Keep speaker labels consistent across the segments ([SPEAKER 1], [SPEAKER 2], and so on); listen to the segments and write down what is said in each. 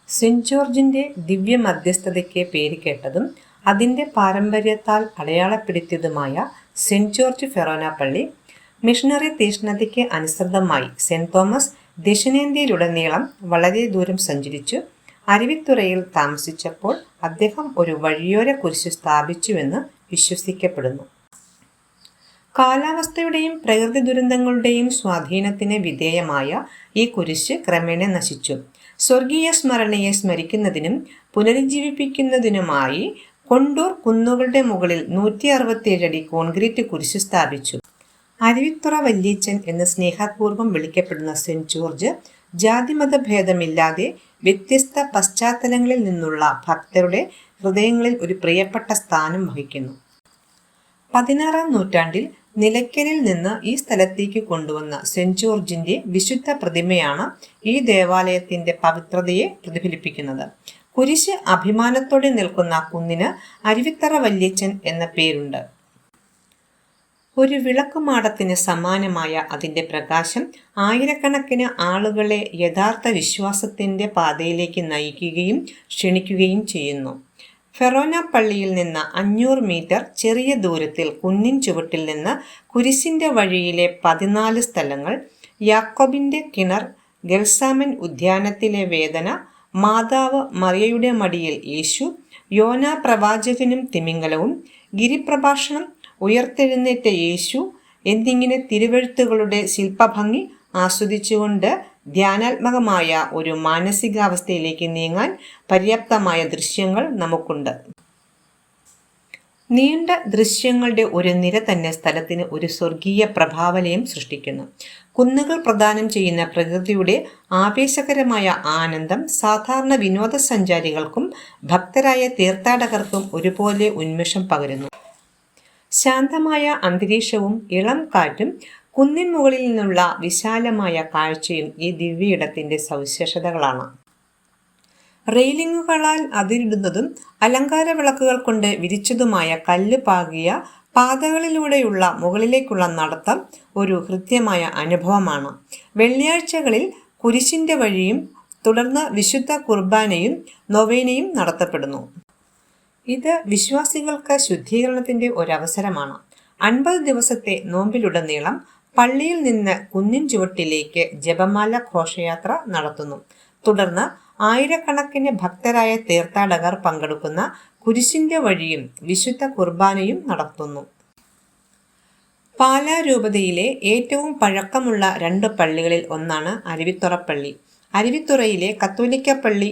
[SPEAKER 1] Saint ജോർജിന്റെ ദിവ്യ മധ്യസ്ഥതയ്ക്ക് പേര് കേട്ടതും അതിൻ്റെ പാരമ്പര്യത്താൽ അടയാളപ്പെടുത്തിയതുമായ സെന്റ് ജോർജ് ഫെറോന പള്ളി മിഷണറി തീഷ്ണതയ്ക്ക് അനുസൃതമായി സെന്റ് തോമസ് ദക്ഷിണേന്ത്യയിലുടനീളം വളരെ ദൂരം സഞ്ചരിച്ചു അരുവിത്തുറയിൽ താമസിച്ചപ്പോൾ അദ്ദേഹം ഒരു വഴിയോര കുരിശ് സ്ഥാപിച്ചുവെന്ന് വിശ്വസിക്കപ്പെടുന്നു. കാലാവസ്ഥയുടെയും പ്രകൃതി ദുരന്തങ്ങളുടെയും സ്വാധീനത്തിന് വിധേയമായ ഈ കുരിശ് ക്രമേണ നശിച്ചു. സ്വർഗീയ സ്മരണയെ സ്മരിക്കുന്നതിനും പുനരുജ്ജീവിപ്പിക്കുന്നതിനുമായി കൊണ്ടൂർ കുന്നുകളുടെ മുകളിൽ 167 അടി കോൺക്രീറ്റ് കുരിശ് സ്ഥാപിച്ചു. അരുവിത്തുറ വല്യച്ഛൻ എന്ന് സ്നേഹപൂർവ്വം വിളിക്കപ്പെടുന്ന സെന്റ് ജോർജ് ജാതിമത ഭേദമില്ലാതെ വ്യത്യസ്ത പശ്ചാത്തലങ്ങളിൽ നിന്നുള്ള ഭക്തരുടെ ഹൃദയങ്ങളിൽ ഒരു പ്രിയപ്പെട്ട സ്ഥാനം വഹിക്കുന്നു. 16-ാം നൂറ്റാണ്ടിൽ നിലയ്ക്കലിൽ നിന്ന് ഈ സ്ഥലത്തേക്ക് കൊണ്ടുവന്ന സെന്റ് ജോർജിന്റെ വിശുദ്ധ പ്രതിമയാണ് ഈ ദേവാലയത്തിന്റെ പവിത്രതയെ പ്രതിഫലിപ്പിക്കുന്നത്. കുരിശ് അഭിമാനത്തോടെ നിൽക്കുന്ന കുന്നിന് അരുവിത്തറ വല്യച്ഛൻ എന്ന പേരുണ്ട്. ഒരു വിളക്കുമാടത്തിന് സമാനമായ അതിൻ്റെ പ്രകാശം ആയിരക്കണക്കിന് ആളുകളെ യഥാർത്ഥ വിശ്വാസത്തിന്റെ പാതയിലേക്ക് നയിക്കുകയും ക്ഷണിക്കുകയും ചെയ്യുന്നു. ഫെറോന പള്ളിയിൽ നിന്ന് 500 മീറ്റർ ചെറിയ ദൂരത്തിൽ കുന്നിൻ ചുവട്ടിൽ നിന്ന് കുരിശിന്റെ വഴിയിലെ 14 സ്ഥലങ്ങൾ, യാക്കോബിന്റെ കിണർ, ഗെത്സാമൻ ഉദ്യാനത്തിലെ വേദന, മാതാവ് മറിയയുടെ മടിയിൽ യേശു, യോനാ പ്രവാചകനും തിമിംഗലവും, ഗിരിപ്രഭാഷണം, ഉയർത്തെഴുന്നേറ്റ യേശു എന്നിങ്ങനെ തിരുവെഴുത്തുകളുടെ ശില്പഭംഗി ആസ്വദിച്ചുകൊണ്ട് ധ്യാനാത്മകമായ ഒരു മാനസികാവസ്ഥയിലേക്ക് നീങ്ങാൻ പര്യാപ്തമായ ദൃശ്യങ്ങൾ നമുക്കുണ്ട്. നീണ്ട ദൃശ്യങ്ങളുടെ ഒരു നിര തന്നെ സ്ഥലത്തിന് ഒരു സ്വർഗീയ പ്രഭാവലയം സൃഷ്ടിക്കുന്നു. കുന്നുകൾ പ്രദാനം ചെയ്യുന്ന പ്രകൃതിയുടെ ആവേശകരമായ ആനന്ദം സാധാരണ വിനോദസഞ്ചാരികൾക്കും ഭക്തരായ തീർത്ഥാടകർക്കും ഒരുപോലെ ഉന്മേഷം പകരുന്നു. ശാന്തമായ അന്തരീക്ഷവും ഇളം കാറ്റും കുന്നിൻ മുകളിൽ നിന്നുള്ള വിശാലമായ കാഴ്ചയും ഈ ദിവ്യയിടത്തിന്റെ സവിശേഷതകളാണ്. റെയിലിങ്ങുകളാൽ അതിരിടുന്നതും അലങ്കാര വിളക്കുകൾ കൊണ്ട് വിരിച്ചതുമായ കല്ല് പാകിയ പാതകളിലൂടെയുള്ള മുകളിലേക്കുള്ള നടത്തം ഒരു ഹൃദ്യമായ അനുഭവമാണ്. വെള്ളിയാഴ്ചകളിൽ കുരിശിന്റെ വഴിയും തുടർന്ന് വിശുദ്ധ കുർബാനയും നൊവേനയും നടത്തപ്പെടുന്നു. ഇത് വിശ്വാസികൾക്ക് ശുദ്ധീകരണത്തിന്റെ ഒരവസരമാണ്. 50 ദിവസത്തെ നോമ്പിലുടനീളം പള്ളിയിൽ നിന്ന് കുന്നിൻ ചുവട്ടിലേക്ക് ജപമാല ഘോഷയാത്ര നടത്തുന്നു. തുടർന്ന് ആയിരക്കണക്കിന് ഭക്തരായ തീർത്ഥാടകർ പങ്കെടുക്കുന്ന കുരിശിന്റെ വഴിയും വിശുദ്ധ കുർബാനയും നടത്തുന്നു. പാലാ രൂപതയിലെ ഏറ്റവും പഴക്കമുള്ള 2 പള്ളികളിൽ ഒന്നാണ് അരുവിത്തുറ പള്ളി. അരുവിത്തുറയിലെ കത്തോലിക്ക പള്ളി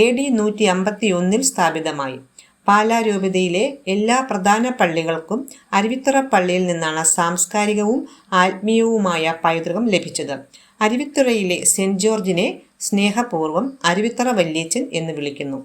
[SPEAKER 1] AD 151 സ്ഥാപിതമായി. പാലാ രൂപതയിലെ എല്ലാ പ്രധാന പള്ളികൾക്കും അരുവിത്തുറ പള്ളിയിൽ നിന്നാണ് സാംസ്കാരികവും ആത്മീയവുമായ പൈതൃകം ലഭിച്ചത്. അരുവിത്തുറയിലെ സെന്റ് ജോർജിനെ സ്നേഹപൂർവ്വം അരുവിത്തുറ വല്യച്ഛൻ എന്ന് വിളിക്കുന്നു.